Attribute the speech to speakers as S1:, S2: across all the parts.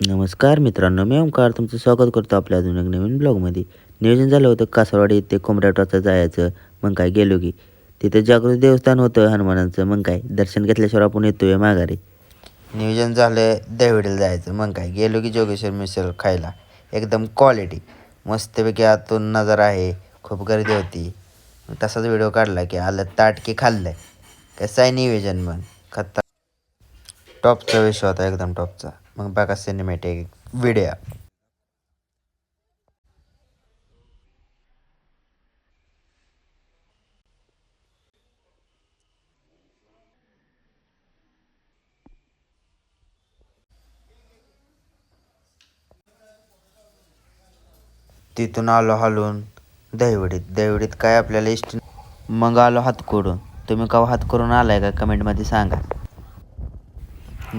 S1: नमस्कार मित्रांनो, मी ओंकार तुमचं स्वागत करतो आपल्या अजून एक नवीन ब्लॉगमध्ये. नियोजन झालं होतं कासरवाडी ते कोंबड्याटोचा जायचं. मग काय गेलो की तिथं जागृत देवस्थान होतं हनुमानाचं. मग काय दर्शन घेतल्याशिवाय आपण येतोय माघारी. नियोजन झालं देवडीला जायचं. मग काय गेलो की जोगेश्वर मिसळ खायला. एकदम क्वालिटी मस्तपैकी आतून नजारा आहे. खूप गर्दी होती. तसाच व्हिडिओ काढला की आलं ताट की खाल्लं. कसं आहे नियोजन मग खत्ता टॉपचा विषय होता एकदम टॉपचा. मग बघा सिनेमॅटिक व्हिडिओ. तिथून आलो हलून दहीवडीत काय आपल्याला मग आलो हातकरून. तुम्ही केव्हा हातकरून आलाय का कमेंटमध्ये सांगा.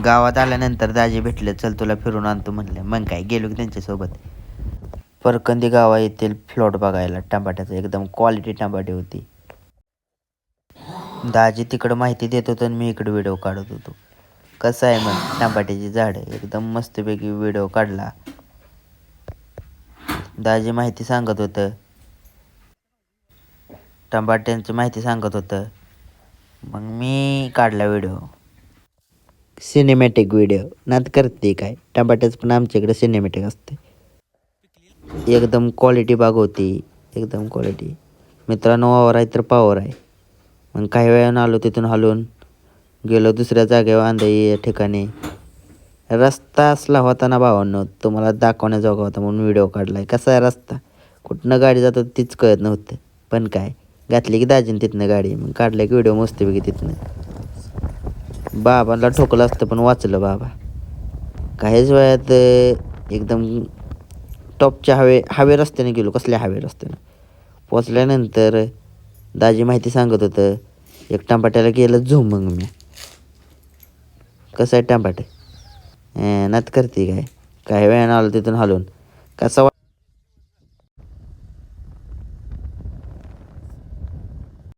S1: गावात आल्यानंतर दाजी भेटले, चल तुला फिरून आणतो म्हणलं. मग काय गेलो की त्यांच्यासोबत परकंदी गावा येथील फ्लॉट बघायला. टमाट्याचं एकदम क्वालिटी टमाटे होती. दाजी तिकडं माहिती देत होतं आणि मी इकडे व्हिडिओ काढत होतो. कसं आहे मग टमाट्याची झाडं एकदम मस्तपैकी व्हिडिओ काढला. दाजी माहिती सांगत होतं, टमाट्यांची माहिती सांगत होतं. मग मी काढला व्हिडिओ, सिनेमॅटिक व्हिडिओ. नात करते काय टमाट्याचं पण आमच्याकडे सिनेमॅटिक असते. एकदम क्वालिटी बाग होती, एकदम क्वालिटी. मित्रांनो वावर आहे तर पावर आहे. मग काही वेळानं आलो तिथून हलून गेलो दुसऱ्या जागेवर आंधळी या ठिकाणी. रस्ता असला होता ना भावांनो, तुम्हाला दाखवण्याजोगा होता म्हणून व्हिडिओ काढलाय. कसा आहे रस्ता, कुठनं गाडी जातो तीच कळत नव्हतं. पण काय घातली की दाजीन तिथनं गाडी. मग काढलं की व्हिडिओ मस्तपैकी तिथनं. बाबांना ठोकलं असतं पण वाचलं बाबा. काहीच वेळात एकदम टॉपच्या हवे रस्त्याने गेलो. कसल्या हवे रस्त्याने पोचल्यानंतर दाजी माहिती सांगत होतं. एक टमाट्याला गेलं झूम. मग मी कसं आहे टमाटे नात करते काय. काही वेळानं आलो तिथून हलून. कसा